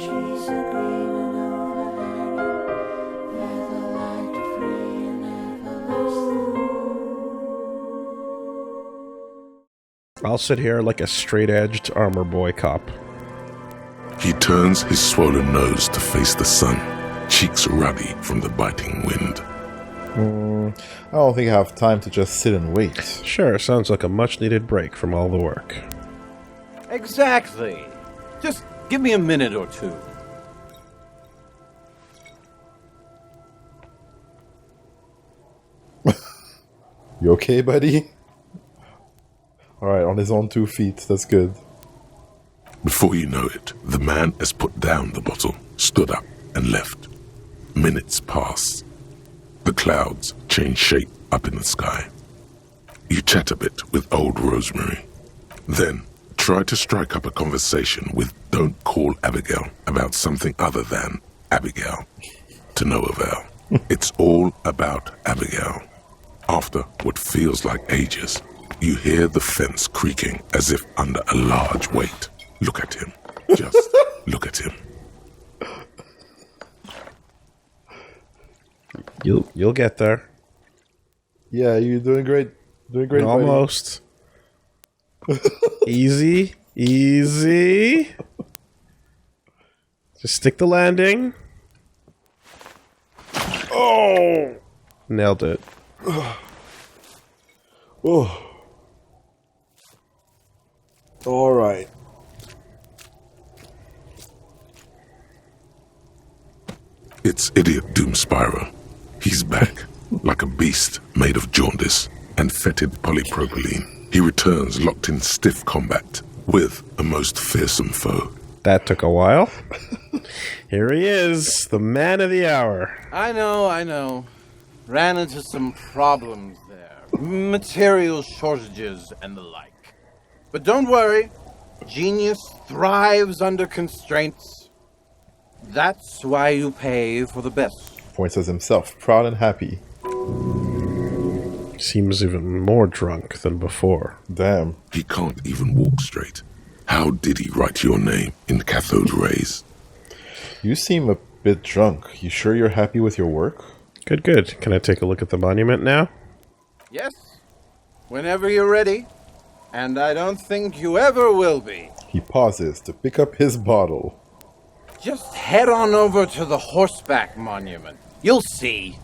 trees are green and overhanging, where the light free and everlasting. I'll sit here like a straight-edged armor boy cop. He turns his swollen nose to face the sun, cheeks ruddy from the biting wind. I don't think I have time to just sit and wait. Sure, sounds like a much-needed break from all the work. Exactly. Just give me a minute or two. You okay, buddy? Alright, on his own 2 feet, that's good. Before you know it, the man has put down the bottle, stood up, and left. Minutes pass. The clouds change shape up in the sky. You chat a bit with old Rosemary. Then try to strike up a conversation with Don't Call Abigail about something other than Abigail. To no avail. It's all about Abigail. After what feels like ages, you hear the fence creaking as if under a large weight. Look at him. Just look at him. You'll get there. Yeah, you're doing great. Doing great, buddy. Almost. Easy. Just stick the landing. Oh! Nailed it. Oh. Alright. It's Idiot Doomspyro. He's back, like a beast made of jaundice and fetid polypropylene. He returns locked in stiff combat with a most fearsome foe. That took a while. Here he is, the man of the hour. I know. Ran into some problems there. Material shortages and the like. But don't worry. Genius thrives under constraints. That's why you pay for the best. Points as himself, proud and happy. Seems even more drunk than before. Damn. He can't even walk straight. How did he write your name in cathode rays? You seem a bit drunk. You sure you're happy with your work? Good. Can I take a look at the monument now? Yes. Whenever you're ready. And I don't think you ever will be. He pauses to pick up his bottle. Just head on over to the Horseback Monument. You'll see.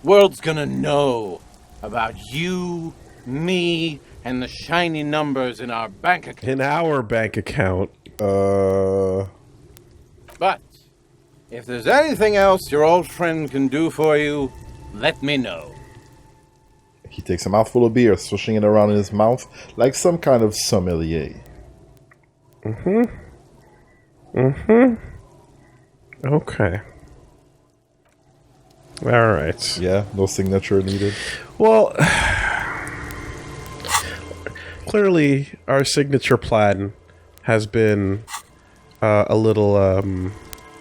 World's gonna know about you, me, and the shiny numbers in our bank account. In our bank account. But if there's anything else your old friend can do for you, let me know. He takes a mouthful of beer, swishing it around in his mouth like some kind of sommelier. Okay. Alright. Yeah, no signature needed. Well, clearly our signature plan has been a little,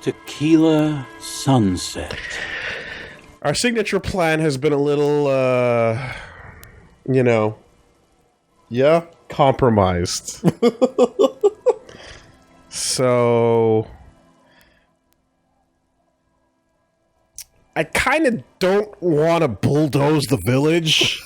Tequila Sunset. Our signature plan has been a little, Yeah? compromised. So I kind of don't want to bulldoze the village.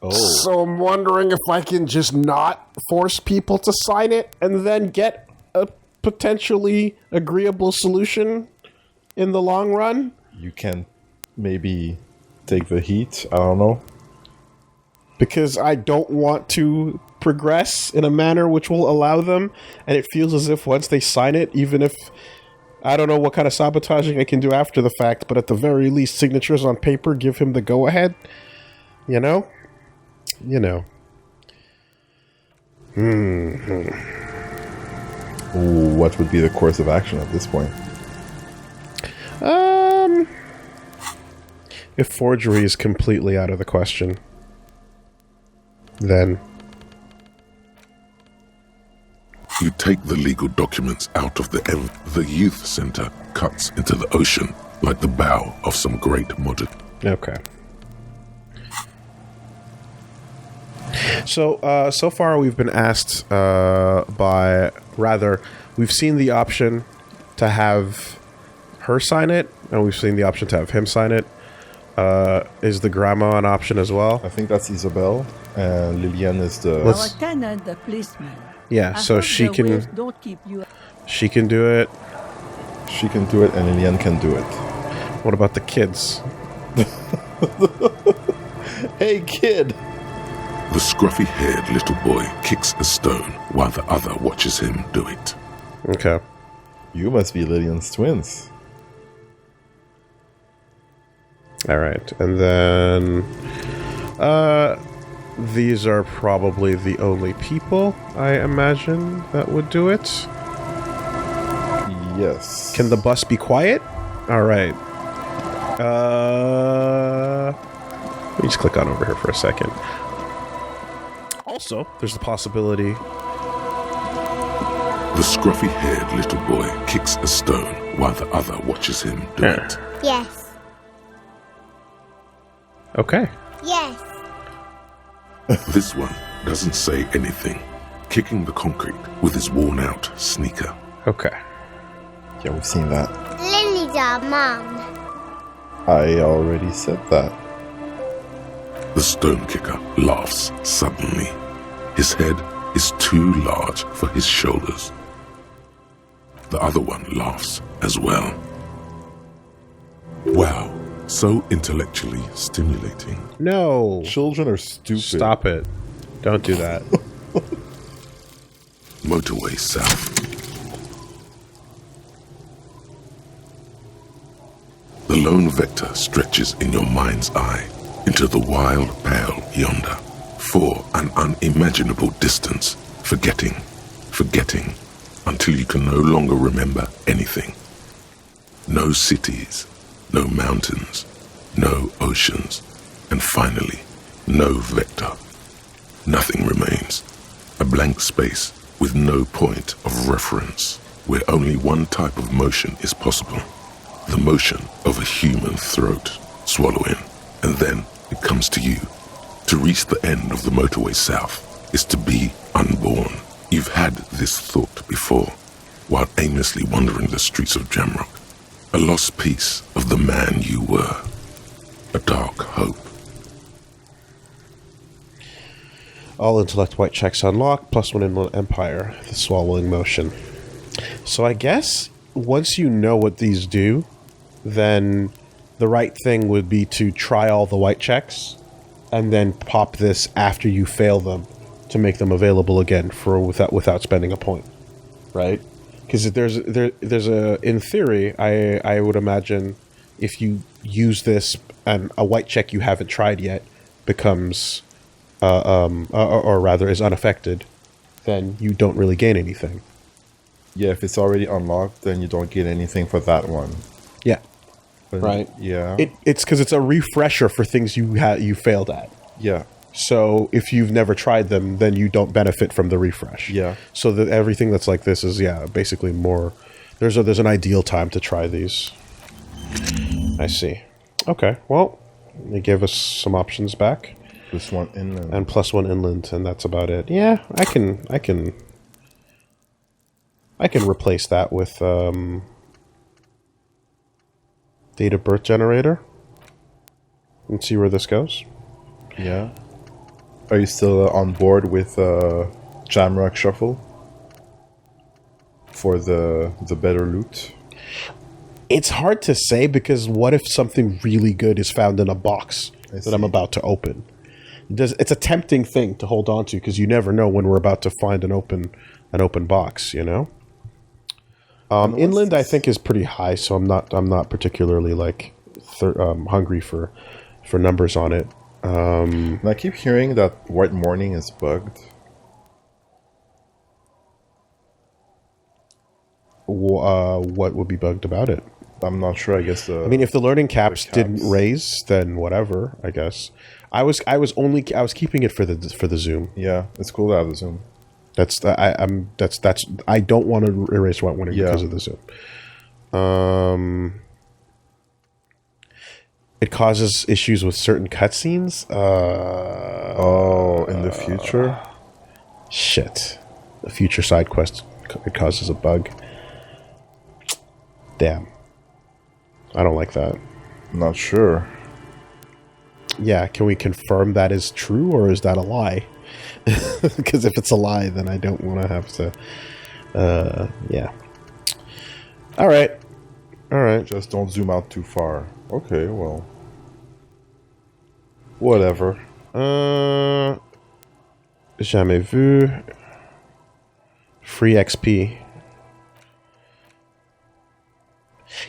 Oh. So I'm wondering if I can just not force people to sign it and then get a potentially agreeable solution in the long run. You can maybe take the heat. I don't know. Because I don't want to progress in a manner which will allow them. And it feels as if once they sign it, even if I don't know what kind of sabotaging I can do after the fact, but at the very least, signatures on paper give him the go-ahead. You know? Ooh, what would be the course of action at this point? If forgery is completely out of the question, then You take the legal documents out of the youth center cuts into the ocean like the bow of some great modern. okay. So far we've been asked we've seen the option to have her sign it, and we've seen the option to have him sign it. Is the grandma an option as well? I think that's Isabel, and Lillian is the... Let's- Our tenant, the policeman. Yeah, I so hope she the waves can don't keep you. she can do it. She can do it, and Lillian can do it. What about the kids? Hey, kid! The scruffy-haired little boy kicks a stone while the other watches him do it. Okay. You must be Lillian's twins. All right, and then these are probably the only people I imagine that would do it. Yes. Can the bus be quiet? All right. Let me just click on over here for a second. Also, there's the possibility. The scruffy-haired little boy kicks a stone while the other watches him do it. Yes. Okay. Yes. This one doesn't say anything, kicking the concrete with his worn-out sneaker. Okay. Yeah, we've seen that. Lily's our mom. I already said that. The stone kicker laughs suddenly. His head is too large for his shoulders. The other one laughs as well. Wow, so intellectually stimulating. No. Children are stupid. Stop it. Don't do that. Motorway south. The lone vector stretches in your mind's eye into the wild pale yonder, for an unimaginable distance, forgetting, until you can no longer remember anything. No cities, no mountains, no oceans, and finally, no vector. Nothing remains. A blank space with no point of reference, where only one type of motion is possible. The motion of a human throat, swallowing, and then it comes to you. To reach the end of the motorway south is to be unborn. You've had this thought before, while aimlessly wandering the streets of Jamrock. A lost piece of the man you were. A dark hope. All intellect white checks unlocked, +1 Inland Empire, the swallowing motion. So I guess once you know what these do, then the right thing would be to try all the white checks and then pop this after you fail them to make them available again for without spending a point, right? Because there's a, in theory, I would imagine if you use this and a white check you haven't tried yet becomes or rather is unaffected, then you don't really gain anything. Yeah, if it's already unlocked, then you don't get anything for that one. Yeah. But Right. Yeah. It's because it's a refresher for things you failed at. Yeah. So if you've never tried them, then you don't benefit from the refresh. Yeah. So that everything that's like this is basically more. There's an ideal time to try these. I see. Okay. Well, they give us some options back. +1 inland. And +1 inland, and that's about it. Yeah, I can replace that with date of birth generator and see where this goes. Yeah. Are you still on board with Jamrock Shuffle for the better loot? It's hard to say because what if something really good is found in a box that I'm about to open? It's a tempting thing to hold on to because you never know when we're about to find an open box, you know? Inland, I think, is pretty high, so I'm not particularly like hungry for numbers on it. And I keep hearing that White Morning is bugged. What would be bugged about it? I'm not sure. I guess. I mean, if the learning caps caps. didn't raise, then whatever. I guess I was keeping it for the zoom. Yeah, it's cool to have the zoom. I don't want to erase White Morning because of the zoom. It causes issues with certain cutscenes. Oh, in the future? Shit. A future side quest. It causes a bug. Damn. I don't like that. Not sure. Yeah, can we confirm that is true, or is that a lie? Because if it's a lie, then I don't want to have to... yeah. Alright. Just don't zoom out too far. Okay, well. Whatever. Jamais vu. Free XP.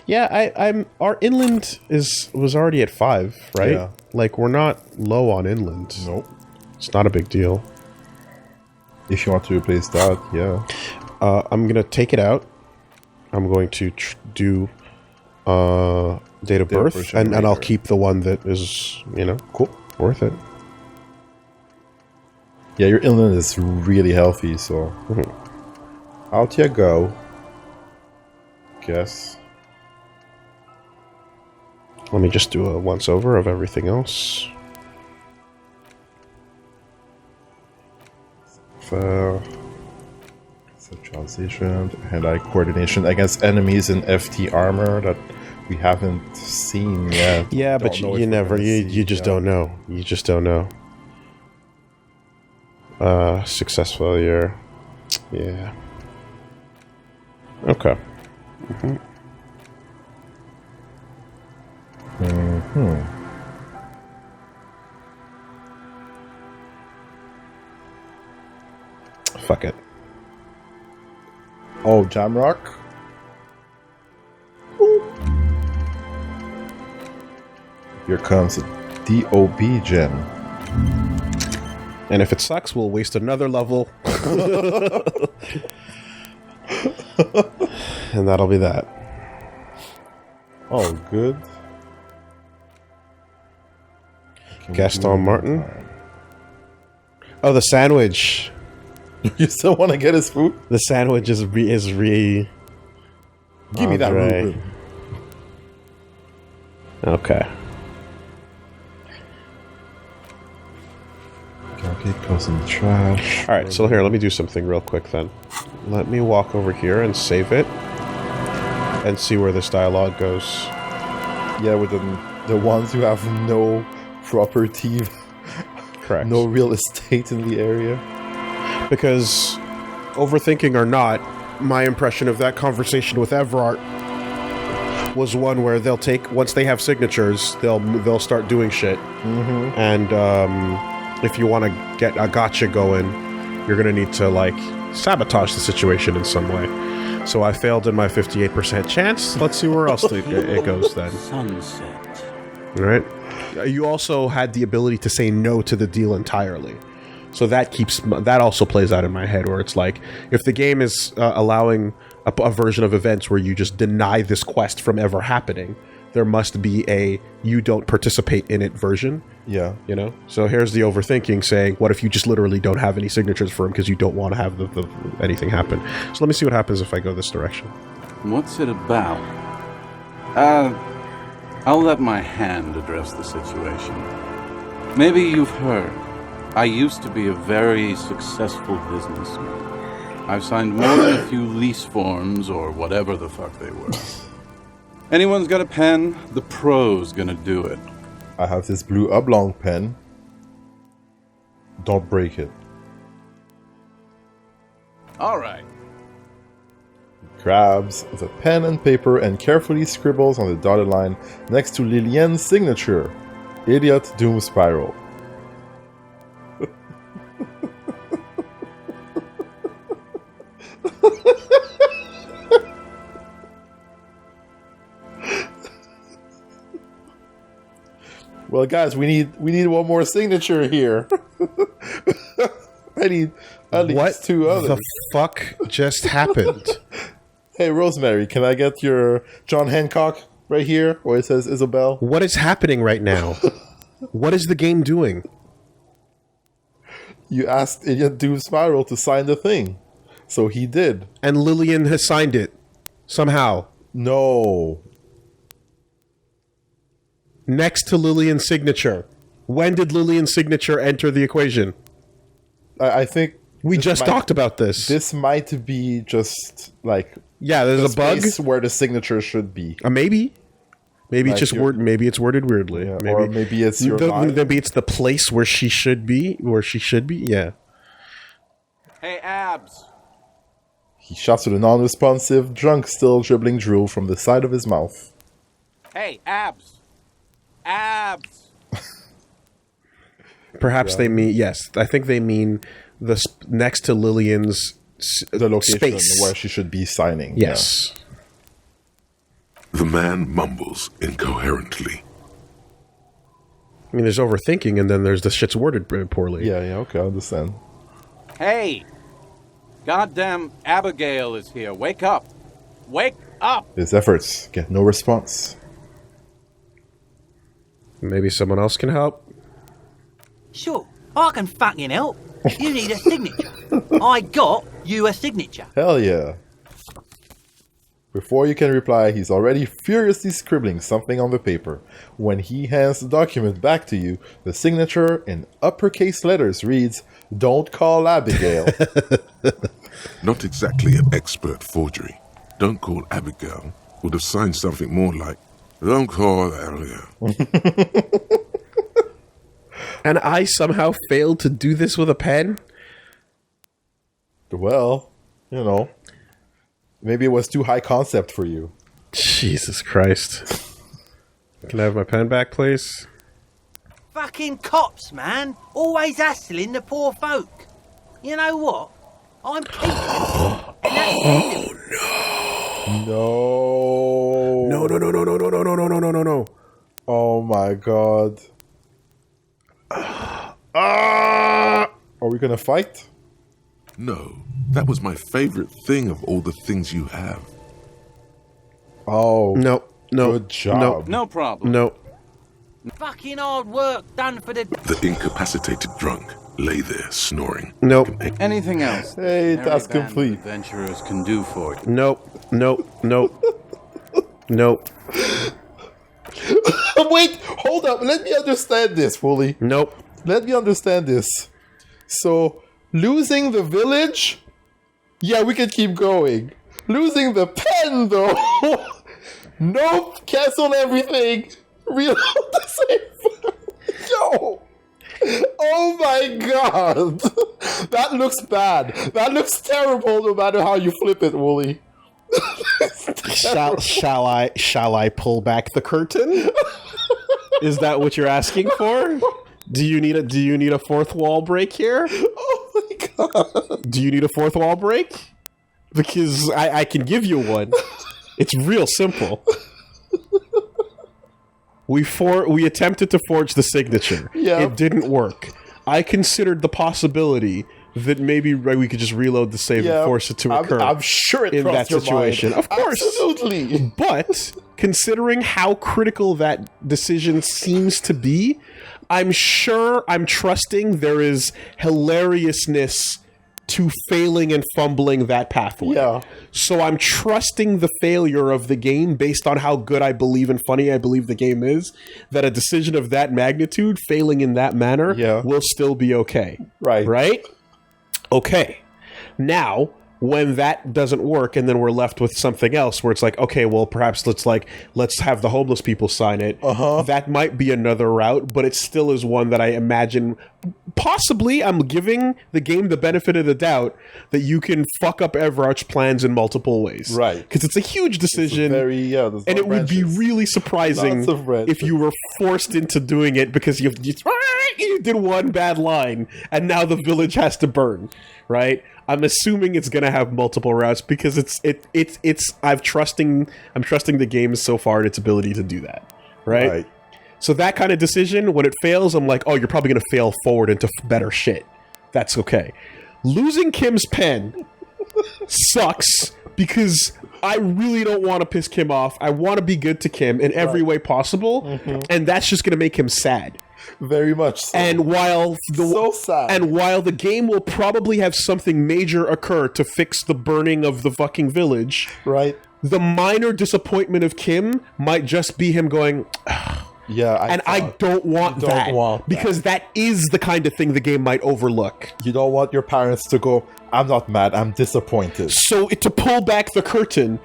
Yeah, our inland was already at 5, right? Yeah. Like, we're not low on inland. Nope. It's not a big deal. If you want to replace that, yeah. I'm gonna take it out. I'm going to do date of birth, and I'll keep the one that is, cool, worth it. Yeah, your inland is really healthy, so... Out you go. Guess. Let me just do a once-over of everything else. Transition, hand-eye coordination against enemies in FT armor that we haven't seen yet. Yeah, but you never, you just don't know. You just don't know. Success failure. Yeah. Okay. Fuck it. Oh, Jamrock? Here comes a DOB gem. And if it sucks, we'll waste another level. And that'll be that. Oh, good. Gaston Martin. Oh, the sandwich. You still want to get his food? The sandwich is re. Give me that Andre. Reuben. Okay. Okay, it goes in the trash. Alright, so here, let me do something real quick then. Let me walk over here and save it. And see where this dialogue goes. Yeah, with the ones who have no property, Correct. no real estate in the area. Because, overthinking or not, my impression of that conversation with Everart was one where they'll take, once they have signatures, they'll start doing shit. And if you want to get a gotcha going, you're going to need to, like, sabotage the situation in some way. So I failed in my 58% chance. Let's see where else it goes then. Sunset. All right. You also had the ability to say no to the deal entirely. So that also plays out in my head, where it's like, if the game is allowing a version of events where you just deny this quest from ever happening, there must be a you don't participate in it version. Yeah. So here's the overthinking saying, what if you just literally don't have any signatures for him because you don't want to have anything happen? So let me see what happens if I go this direction. What's it about? I'll let my hand address the situation. Maybe you've heard. I used to be a very successful businessman. I've signed more than a few lease forms or whatever the fuck they were. Anyone's got a pen? The pro's gonna do it. I have this blue oblong pen. Don't break it. All right. Grabs the pen and paper and carefully scribbles on the dotted line next to Lilienne's signature. Idiot Doom Spiral. Well, guys, we need one more signature here. I need at least two others. What the fuck just happened? Hey, Rosemary, can I get your John Hancock right here where it says Isabel? What is happening right now? What is the game doing? You asked Idiot Doom Spiral to sign the thing. So he did. And Lillian has signed it. Somehow. No. next to Lillian's signature. When did Lillian's signature enter the equation? I think We just talked about this. This might be just like There's a bug space where the signature should be. Maybe. Maybe Like it's just maybe it's worded weirdly. Yeah, or maybe it's your mind. Maybe it's the place where she should be. Yeah. Hey, Abs. He shouts at a non-responsive drunk still dribbling drool from the side of his mouth. Hey, Abs. Abs. Perhaps they mean I think they mean next to Lillian's The location space where she should be signing. Yes. The man mumbles incoherently. I mean, there's overthinking, and then there's the shit's worded poorly. Yeah, okay, I understand. Hey. Goddamn Abigail is here. Wake up. Wake up. His efforts get no response. Maybe someone else can help. Sure, I can fucking help. You need a signature. I got you a signature. Hell yeah. Before you can reply, he's already furiously scribbling something on the paper. When he hands the document back to you, the signature in uppercase letters reads, "Don't call Abigail." Not exactly an expert forgery. Don't call Abigail would have signed something more like, "Don't call Abigail." And I somehow failed to do this with a pen? Well, maybe it was too high concept for you. Jesus Christ. Can I have my pen back, please? Fucking cops, man. Always hassling the poor folk. You know what? I'm keeping them. And that's the end of it. No. No. Oh my god. Are we gonna fight? No, that was my favorite thing of all the things you have. Oh. No. Good job. No problem. No. Fucking hard work done for the... The incapacitated drunk lay there snoring. Nope. Anything else? Hey, Merry that's band of complete. Adventurers can do for you. Nope. Wait, hold up. Let me understand this, Woolie. Nope. Let me understand this. So, losing the village? Yeah, we can keep going. Losing the pen, though? Nope. Cancel everything. Reload the save. Yo. Oh my god. That looks bad. That looks terrible no matter how you flip it, Woolie. Shall I pull back the curtain? Is that what you're asking for? Do you need a fourth wall break here? Oh my god. Do you need a fourth wall break? Because I can give you one. It's real simple. We attempted to forge the signature. Yeah. It didn't work. I considered the possibility that maybe we could just reload the save and force it to occur. I'm sure it in crossed that your situation. mind. Of course. Absolutely. But considering how critical that decision seems to be, I'm trusting there is hilariousness to failing and fumbling that pathway. Yeah. So I'm trusting the failure of the game based on how good I believe and funny I believe the game is, that a decision of that magnitude, failing in that manner, will still be okay. Right. Right? Okay. Now, when that doesn't work and then we're left with something else where it's like, okay, well, perhaps let's have the homeless people sign it. That might be another route, but it still is one that I imagine possibly I'm giving the game the benefit of the doubt that you can fuck up Everarch's plans in multiple ways. Right. Because it's a huge decision. There's and it would be really surprising Lots of branches. if you were forced into doing it because you did one bad line and now the village has to burn, right? I'm assuming it's gonna have multiple routes because I'm trusting the game so far in its ability to do that, right? So that kind of decision, when it fails, I'm like, oh, you're probably gonna fail forward into better shit. That's okay. Losing Kim's pen sucks because I really don't want to piss Kim off. I want to be good to Kim in every way possible, and that's just gonna make him sad. Very much so. And while So sad. And while the game will probably have something major occur to fix the burning of the fucking village, right? The minor disappointment of Kim might just be him going, Yeah, I don't want don't that. want that. Because that is the kind of thing the game might overlook. You don't want your parents to go, I'm not mad, I'm disappointed. So to pull back the curtain,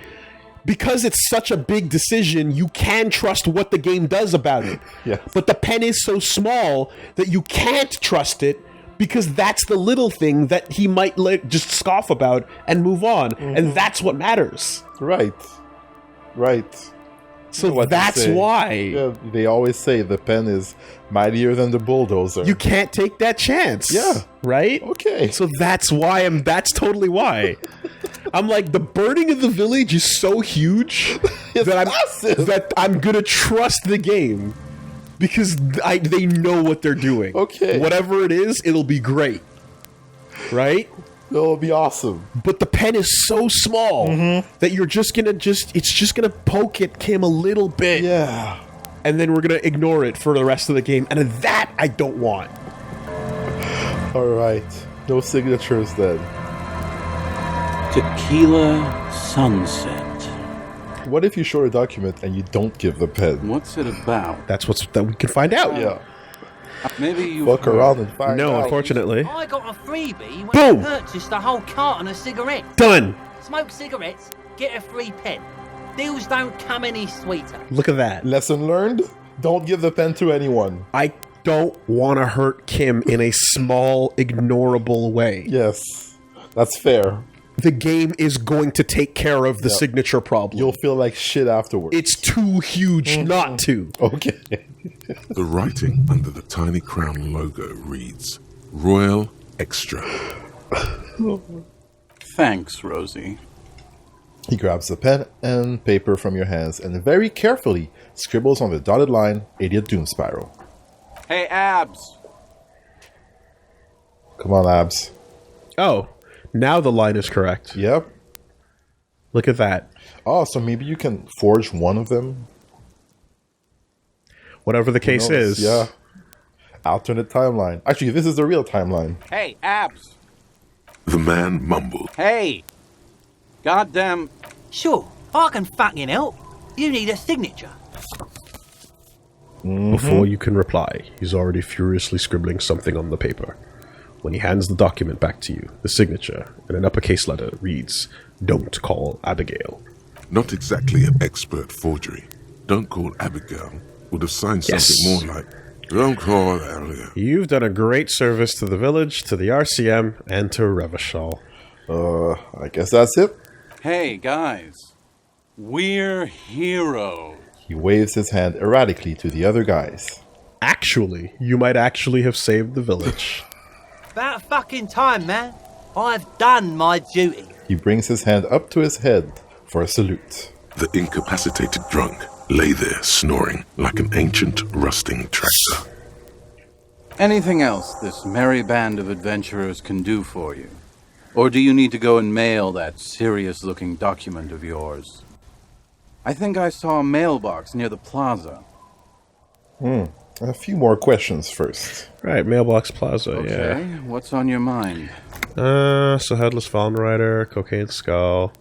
because it's such a big decision, you can trust what the game does about it. Yes. But the pen is so small that you can't trust it because that's the little thing that he might just scoff about and move on. And that's what matters. Right. So What they that's say. why Yeah, they always say the pen is mightier than the bulldozer. you can't take that chance. Yeah. Right? Okay. So that's that's totally why. I'm like, the burning of the village is so huge massive. that I'm gonna trust the game because they know what they're doing. Okay. Whatever it is, it'll be great. Right? It'll be awesome. But the pen is so small that you're just gonna it's just gonna poke at Kim a little bit. Yeah. And then we're gonna ignore it for the rest of the game. And that I don't want. Alright. No signatures then. Tequila Sunset. What if you show a document and you don't give the pen? What's it about? That we can find out. Yeah. Maybe you Fuck around and find No, out. unfortunately. I got a freebie when Boom. I purchased a whole carton of cigarettes. Done. Smoke cigarettes, get a free pen. Deals don't come any sweeter. Look at that. Lesson learned? Don't give the pen to anyone. I don't want to hurt Kim in a small, ignorable way. Yes. That's fair. The game is going to take care of the signature problem. You'll feel like shit afterwards. It's too huge not to. Okay. The writing under the tiny crown logo reads, Royal Extra. Thanks, Rosie. He grabs the pen and paper from your hands and very carefully scribbles on the dotted line, Idiot Doom Spiral. Hey, Abs. Come on, Abs. Oh, now the line is correct. Yep. Look at that. Oh, so maybe you can forge one of them? Whatever the case Knows? is. Yeah. Alternate timeline. Actually, this is the real timeline. Hey, Abs. The man mumbled. Hey. Goddamn. Sure, I can fucking help. You need a signature. Before you can reply, he's already furiously scribbling something on the paper. When he hands the document back to you, the signature, in an uppercase letter, reads, Don't call Abigail. Not exactly an expert forgery. Don't call Abigail would have signed something Yes. more like, Don't call Abigail. You've done a great service to the village, to the RCM, and to Revachol. I guess that's it. Hey, guys. We're heroes. He waves his hand erratically to the other guys. Actually, you might actually have saved the village. About fucking time, man. I've done my duty. He brings his hand up to his head for a salute. The incapacitated drunk lay there snoring like an ancient rusting tractor. Anything else this merry band of adventurers can do for you? Or do you need to go and mail that serious-looking document of yours? I think I saw a mailbox near the plaza. A few more questions first. Right, Mailbox Plaza, Okay, what's on your mind? yeah. So Headless Fallen Rider, Cocaine Skull,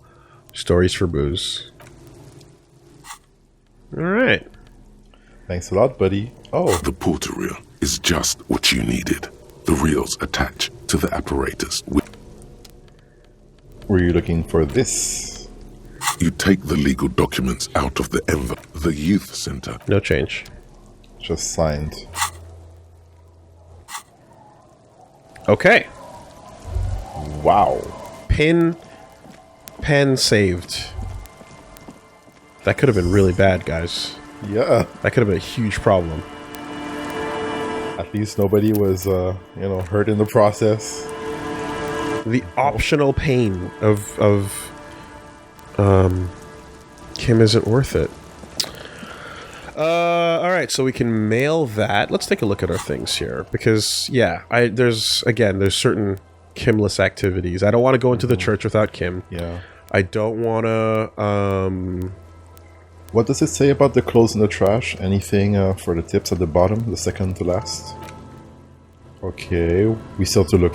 Stories for Booze. Alright. Thanks a lot, buddy. Oh, The porter reel is just what you needed. The reels attach to the apparatus. were you looking for this? You take the legal documents out of the envelope. The youth center. No change. Just signed. Okay. Wow. Pen saved. That could have been really bad, guys. Yeah. That could have been a huge problem. At least nobody was, hurt in the process. The optional pain of Kim isn't worth it. All right, so we can mail that. Let's take a look at our things here because there's certain Kimless activities. I don't want to go into the church without Kim. Yeah. I don't want to. What does it say about the clothes in the trash? Anything for the tips at the bottom, the second to last? Okay, we still need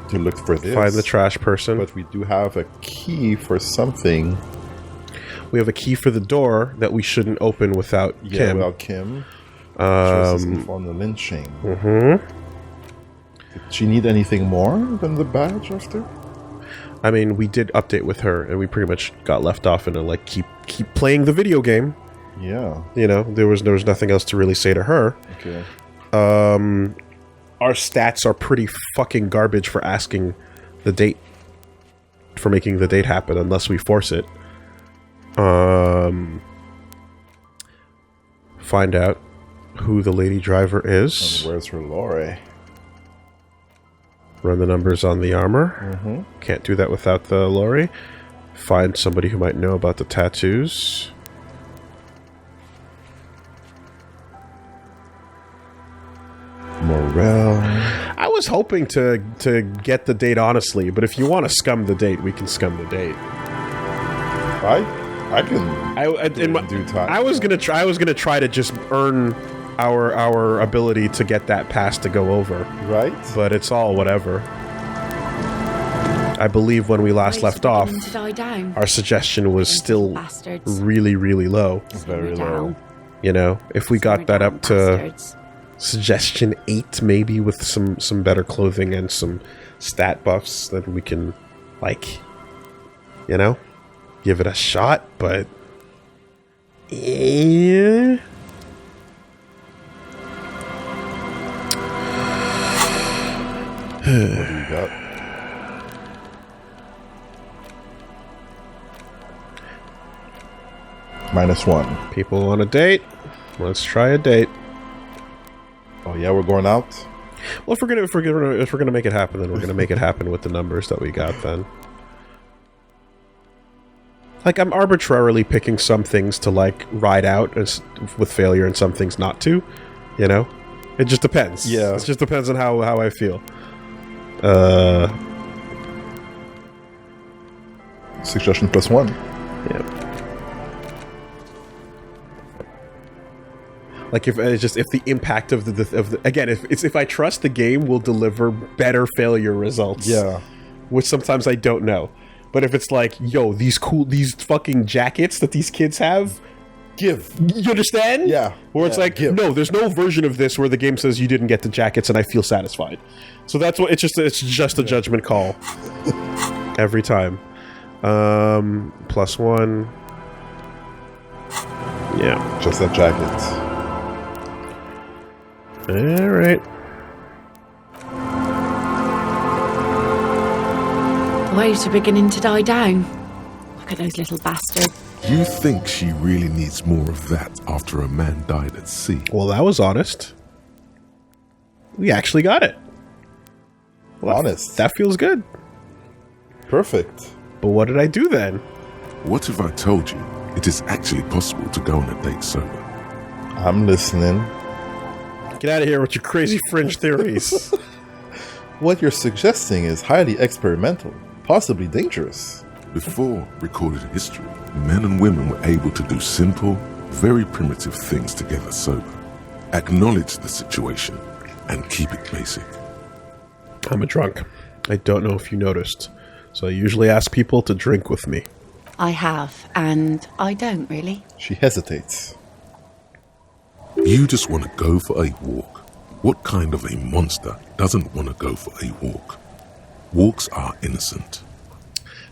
to look for this. Find the trash person. But we do have a key for something. We have a key for the door that we shouldn't open without Kim. Without Kim. Choices on the lynching. Did she need anything more than the badge after? I mean, we did update with her, and we pretty much got left off in a, like, keep playing the video game. Yeah. You know, there was nothing else to really say to her. Okay. Our stats are pretty fucking garbage for asking the date, for making the date happen, unless we force it. Find out who the lady driver is. And where's her lorry? Run the numbers on the armor. Can't do that without the lorry. Find somebody who might know about the tattoos. Morel. I was hoping to get the date honestly, but if you want to scum the date, we can scum the date. I can do time. I was gonna try to just earn our ability to get that pass to go over. Right. But it's all whatever. I believe when we last left off, To die down. our suggestion was still Bastards. really, really low. Very low. You know, if we got that up to Bastards. suggestion 8, maybe with some better clothing and some stat buffs, then we can, like, you know, give it a shot. But yeah. What do you got? -1. People on a date. Let's try a date. Oh yeah, we're going out. Well, if we're gonna make it happen, then we're gonna make it happen with the numbers that we got. Then, like, I'm arbitrarily picking some things to, like, ride out with failure and some things not to. You know, it just depends. Yeah, it just depends on how I feel. Suggestion +1. Yeah. Like, if the impact of the again, if I trust the game will deliver better failure results. Yeah. Which sometimes I don't know. But if it's like, yo, these fucking jackets that these kids have, give. You understand? Yeah. Where it's like, give. no, there's no version of this where the game says you didn't get the jackets and I feel satisfied. So that's what it's just a judgment call. Every time. +1. Yeah. Just that jacket. Alright. The waves are beginning to die down. Look at those little bastards. You think she really needs more of that after a man died at sea? Well, that was honest. We actually got it. Well, Honest. That feels good. Perfect. But what did I do then? What if I told you it is actually possible to go on a date sober? I'm listening. Get out of here with your crazy fringe theories. What you're suggesting is highly experimental, possibly dangerous. Before recorded history, men and women were able to do simple, very primitive things together sober. Acknowledge the situation and keep it basic. I'm a drunk. I don't know if you noticed. So I usually ask people to drink with me. I have, and I don't really. She hesitates. You just want to go for a walk. What kind of a monster doesn't want to go for a walk? Walks are innocent.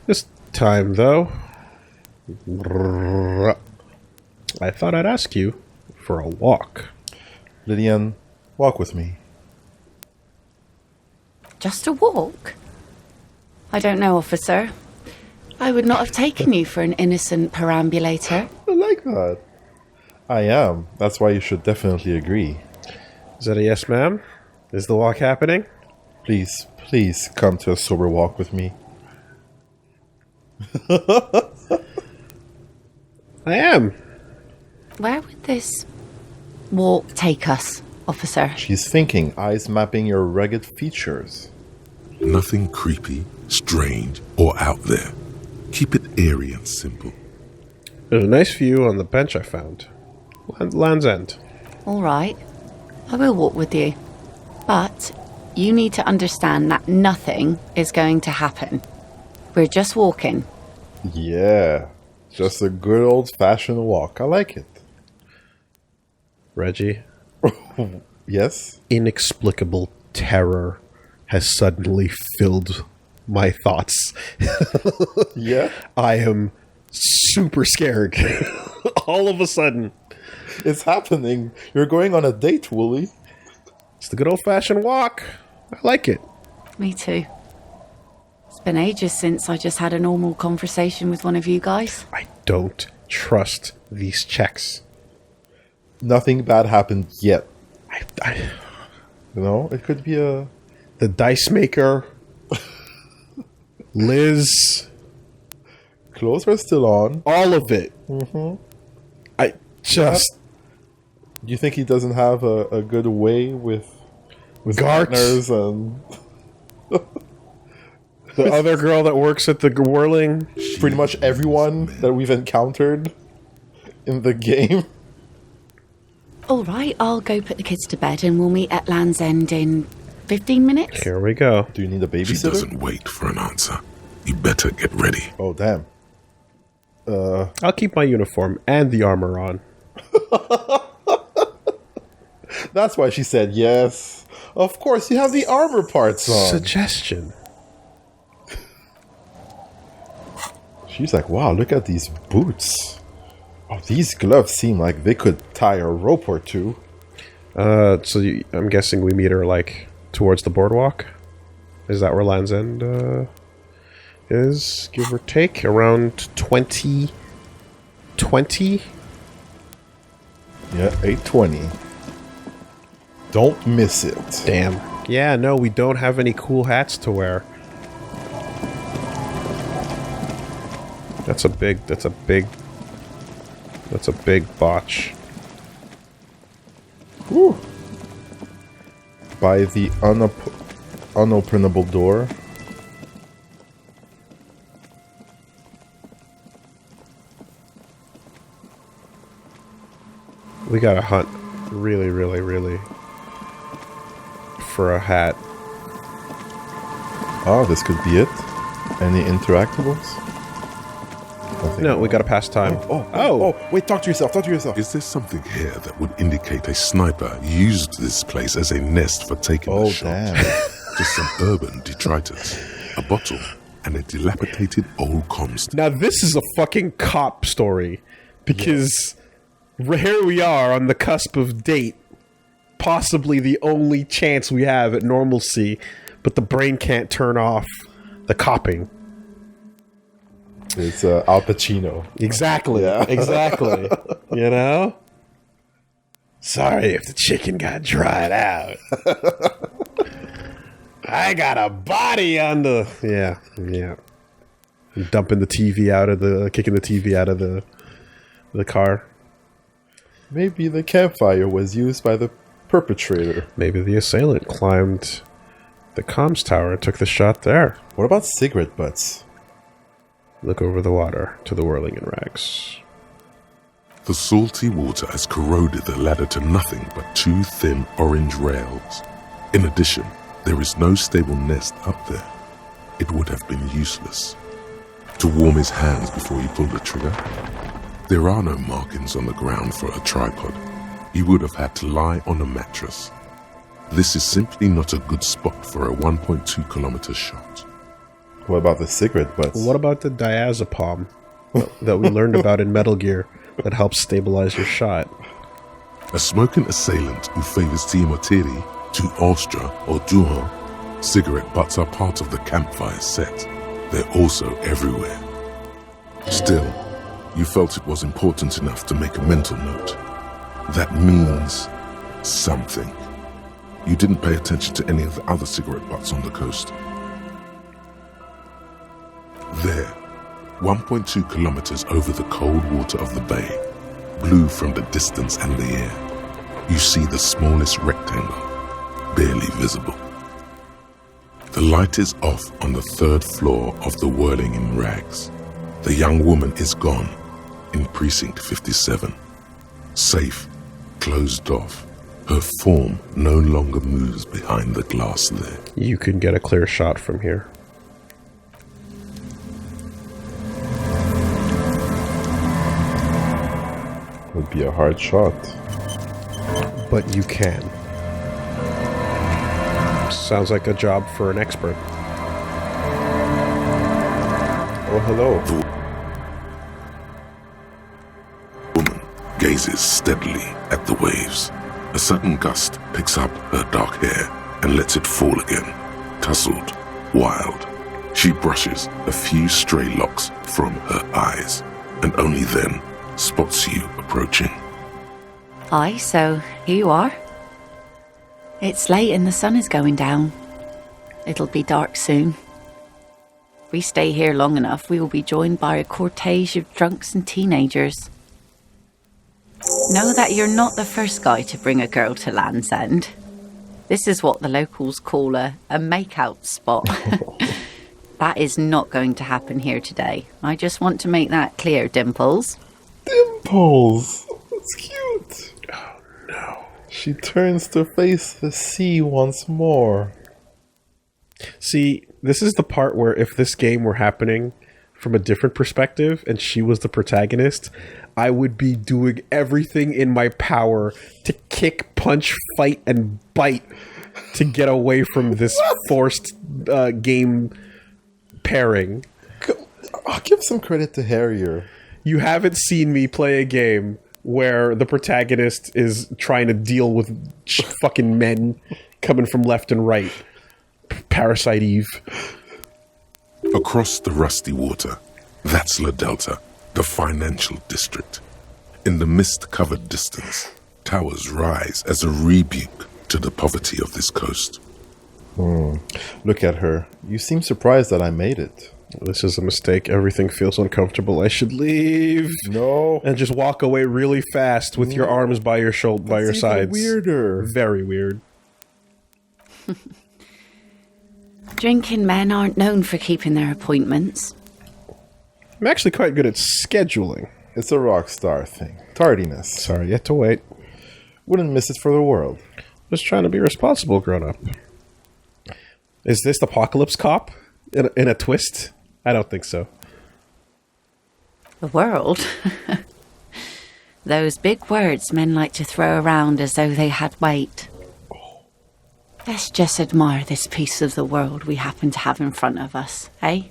This time, though, I thought I'd ask you for a walk. Lydian, walk with me. Just a walk? I don't know, officer. I would not have taken you for an innocent perambulator. I like that. I am. That's why you should definitely agree. Is that a yes, ma'am? Is the walk happening? Please, please come to a sober walk with me. I am. Where would this walk take us, officer? She's thinking, eyes mapping your rugged features. Nothing creepy, strange, or out there. Keep it airy and simple. There's a nice view on the bench I found. Land's End. All right. I will walk with you. But you need to understand that nothing is going to happen. We're just walking. Yeah, just a good old-fashioned walk. I like it. Reggie, Yes? Inexplicable terror has suddenly filled my thoughts. Yeah? I am super scared. All of a sudden. It's happening. You're going on a date, Wooly. It's the good old-fashioned walk. I like it. Me too. It's been ages since I just had a normal conversation with one of you guys. I don't trust these checks. Nothing bad happened yet. I You know, it could be a... the dice maker, Liz, Clothes are still on. all of it. I just... Do you think he doesn't have a good way with Gart. partners and The other girl that works at the whirling. pretty much everyone that we've encountered in the game? All right, I'll go put the kids to bed and we'll meet at Land's End in 15 minutes. Here we go. Do you need a She babysitter? doesn't wait for an answer. You better get ready. Oh, damn. I'll keep my uniform and the armor on. That's why she said yes. Of course, you have the armor parts on. Suggestion. She's like, wow, look at these boots. Oh, these gloves seem like they could tie a rope or two. I'm guessing we meet her, like, towards the boardwalk? Is that where Land's End, is? Give or take? Around 2020? Yeah, 8:20. Don't miss it. Damn. Yeah, no, we don't have any cool hats to wear. That's a big botch. Whew. By the unopenable door. We gotta hunt really, really, really for a hat. Oh, this could be it. Any interactables? Nothing. No, we gotta pass time. Oh, wait, talk to yourself, Is there something here that would indicate a sniper used this place as a nest for taking Oh, a shot? damn. Just some urban detritus, a bottle, and a dilapidated old comms. Now this is a fucking cop story, because here we are on the cusp of date, possibly the only chance we have at normalcy, but the brain can't turn off the copping. It's Al Pacino. Exactly. Yeah. Exactly. You know? Sorry if the chicken got dried out. I got a body on the... Yeah. Dumping the TV out of the... Kicking the TV out of the car. Maybe the campfire was used by the perpetrator. Maybe the assailant climbed the comms tower and took the shot there. What about cigarette butts? Look over the water to the whirling in rags. The salty water has corroded the ladder to nothing but two thin orange rails. In addition, there is no stable nest up there. It would have been useless. To warm his hands before he pulled the trigger, there are no markings on the ground for a tripod. He would have had to lie on a mattress. This is simply not a good spot for a 1.2 kilometer shot. What about the cigarette butts? What about the diazepam that we learned about in Metal Gear that helps stabilize your shot? A smoking assailant who favors Timotiri to Ostra or Duho. Cigarette butts are part of the campfire set. They're also everywhere. Still, you felt it was important enough to make a mental note. That means something. You didn't pay attention to any of the other cigarette butts on the coast. There, 1.2 kilometers over the cold water of the bay, blue from the distance and the air, you see the smallest rectangle, barely visible. The light is off on the third floor of the whirling in rags. The young woman is gone in precinct 57. Safe, closed off. Her form no longer moves behind the glass there. You can get a clear shot from here. Would be a hard shot. but you can. Sounds like a job for an expert. Oh, hello. The woman gazes steadily at the waves. A sudden gust picks up her dark hair and lets it fall again, tousled, wild. She brushes a few stray locks from her eyes, and only then spots you approaching. Aye, so here you are. It's late and the sun is going down. It'll be dark soon. If we stay here long enough, we will be joined by a cortege of drunks and teenagers. Know that you're not the first guy to bring a girl to Land's End. This is what the locals call a make-out spot. That is not going to happen here today. I just want to make that clear, Dimples. Dimples! That's cute. Oh, no. She turns to face the sea once more. See, this is the part where if this game were happening from a different perspective and she was the protagonist, I would be doing everything in my power to kick, punch, fight, and bite to get away from this forced game pairing. I'll give some credit to Harrier. You haven't seen me play a game where the protagonist is trying to deal with fucking men coming from left and right. Parasite Eve. Across the rusty water, that's La Delta, the financial district. In the mist-covered distance, towers rise as a rebuke to the poverty of this coast. Look at her. You seem surprised that I made it. This is a mistake. Everything feels uncomfortable. I should leave. No. And just walk away really fast with your arms by your shoulder, by your That's sides. even weirder. Very weird. Drinking men aren't known for keeping their appointments. I'm actually quite good at scheduling. It's a rock star thing. Tardiness. Sorry, you have to wait. Wouldn't miss it for the world. Just trying to be responsible, grown-up. Is this the Apocalypse Cop in a twist? I don't think so. The world? Those big words men like to throw around as though they had weight. Let's just admire this piece of the world we happen to have in front of us, eh?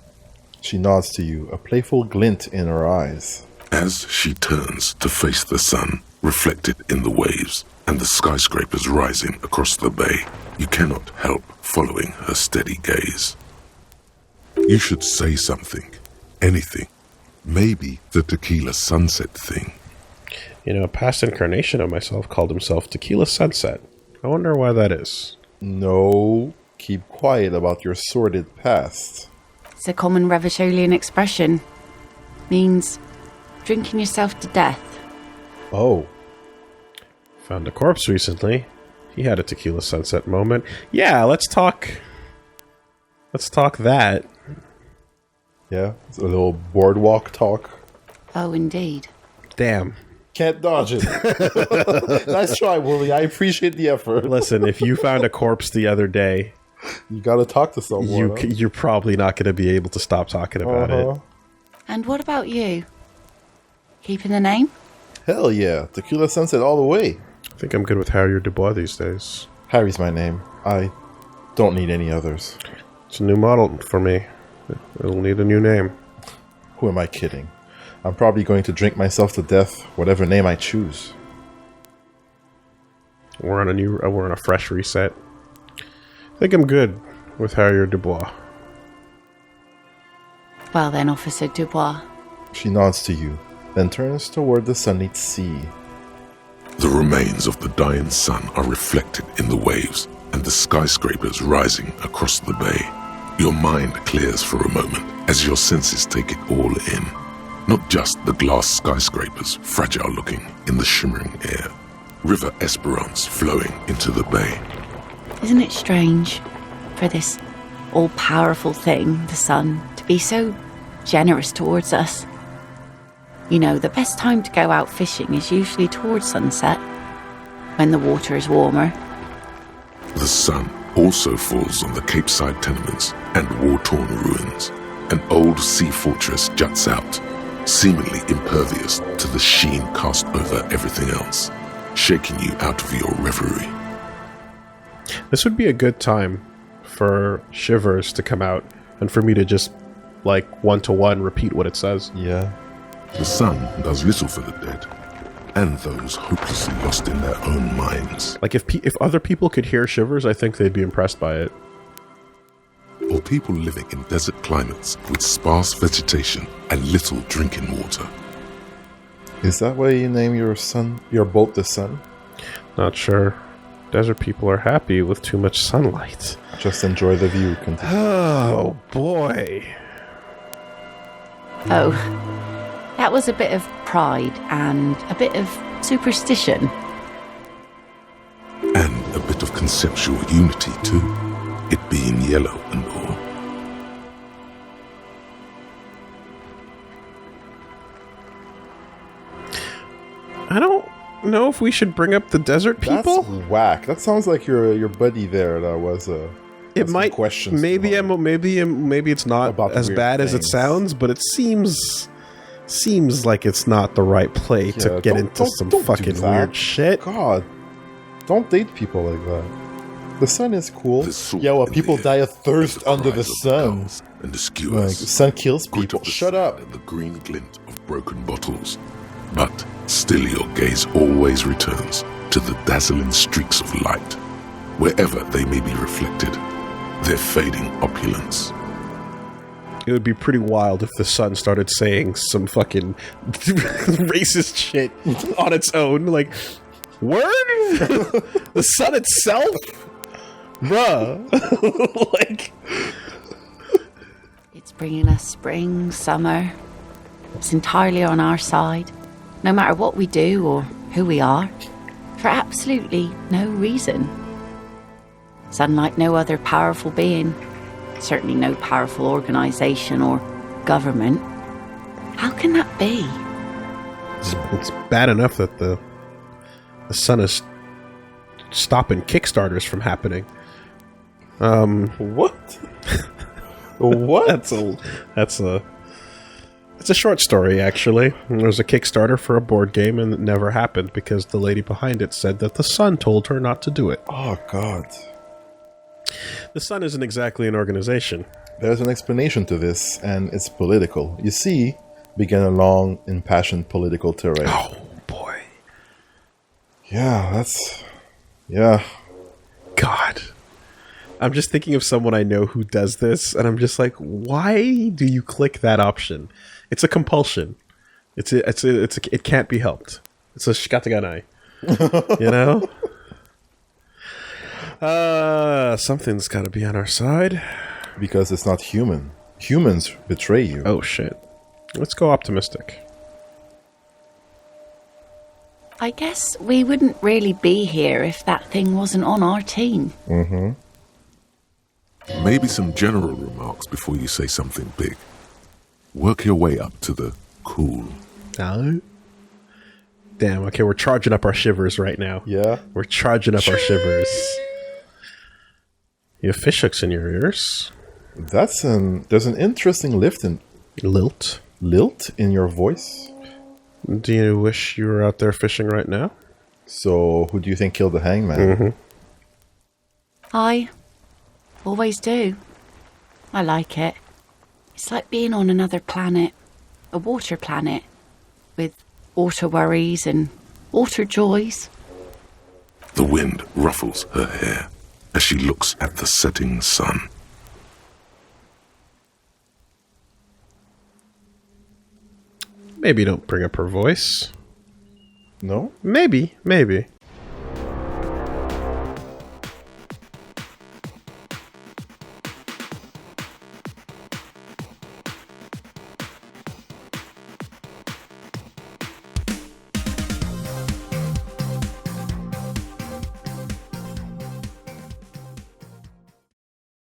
She nods to you, a playful glint in her eyes. As she turns to face the sun, reflected in the waves, and the skyscrapers rising across the bay, you cannot help following her steady gaze. You should say something. Anything. Maybe the tequila sunset thing. You know, a past incarnation of myself called himself Tequila Sunset. I wonder why that is. No, keep quiet about your sordid past. It's a common Revacholian expression. Means drinking yourself to death. Oh. Found a corpse recently. He had a Tequila Sunset moment. Yeah, let's talk. Let's talk that. Yeah, it's a little boardwalk talk. Oh, indeed. Damn. Can't dodge it. Nice try, Woolie. I appreciate the effort. Listen, if you found a corpse the other day, You gotta talk to someone. you're probably not going to be able to stop talking about it. And what about you? Keeping the name? Hell yeah. Tequila Sunset all the way. I think I'm good with Harrier Dubois these days. Harry's my name. I don't need any others. It's a new model for me. It'll need a new name. Who am I kidding? I'm probably going to drink myself to death, whatever name I choose. We're on a fresh reset. I think I'm good with Harrier Dubois. Well then, Officer Dubois. She nods to you, then turns toward the sunlit sea. The remains of the dying sun are reflected in the waves and the skyscrapers rising across the bay. Your mind clears for a moment as your senses take it all in. Not just the glass skyscrapers, fragile looking in the shimmering air. River Esperance flowing into the bay. Isn't it strange for this all-powerful thing, the sun, to be so generous towards us? You know, the best time to go out fishing is usually towards sunset, when the water is warmer. The sun also falls on the Capeside tenements and war-torn ruins. An old sea fortress juts out, seemingly impervious to the sheen cast over everything else. shaking you out of your reverie. This would be a good time for Shivers to come out and for me to just, like, one-to-one repeat what it says. Yeah. The sun does little for the dead, and those hopelessly lost in their own minds. Like, if other people could hear Shivers, I think they'd be impressed by it. Or people living in desert climates with sparse vegetation and little drinking water. Is that why you name your boat the sun? Not sure. Desert people are happy with too much sunlight. Just enjoy the view. Continue. Oh, boy. Oh, that was a bit of pride and a bit of superstition. And a bit of conceptual unity too, it being yellow and all. I don't know if we should bring up the desert people. That's whack. That sounds like your buddy there. That was It might. questions. Maybe it's not About as weird bad as it things. sounds, but it seems like it's not the right play to Yeah, get don't- into don't- some don't do fucking that. weird shit. God, don't date people like that. The sun is cool. The salt Yeah, well, in people the die air, of thirst and under the cries of sun. gulls and the Like, skewers. the sun kills Grit people. of the Shut sun up. And the green glint of broken bottles. But still your gaze always returns to the dazzling streaks of light, wherever they may be reflected, their fading opulence. It would be pretty wild if the sun started saying some fucking racist shit on its own. Like, word? The sun itself? Bruh. Like, It's bringing us spring, summer. It's entirely on our side, no matter what we do or who we are, for absolutely no reason. It's unlike no other powerful being, certainly no powerful organization or government. How can that be? it's bad enough that the sun is stopping Kickstarters from happening. What? What? It's a short story, actually. There was a Kickstarter for a board game, and it never happened because the lady behind it said that the sun told her not to do it. Oh, God. The sun isn't exactly an organization. There's an explanation to this, and it's political. You see, began a long, impassioned political tirade. Oh, boy. Yeah, Yeah. God. I'm just thinking of someone I know who does this, and I'm just like, why do you click that option? It's a compulsion. It can't be helped. It's a shikataganai. You know? Something's got to be on our side. Because it's not human. Humans betray you. Oh, shit. Let's go optimistic. I guess we wouldn't really be here if that thing wasn't on our team. Mm-hmm. Maybe some general remarks before you say something big. Work your way up to the cool. No. Damn, okay, we're charging up our shivers right now. Yeah. We're charging up our shivers. You have fishhooks in your ears. There's an interesting lilt in your voice. Do you wish you were out there fishing right now? So, who do you think killed the hangman? Mm-hmm. I always do. I like it. It's like being on another planet, a water planet, with water worries and water joys. The wind ruffles her hair as she looks at the setting sun. Maybe don't bring up her voice. No? Maybe.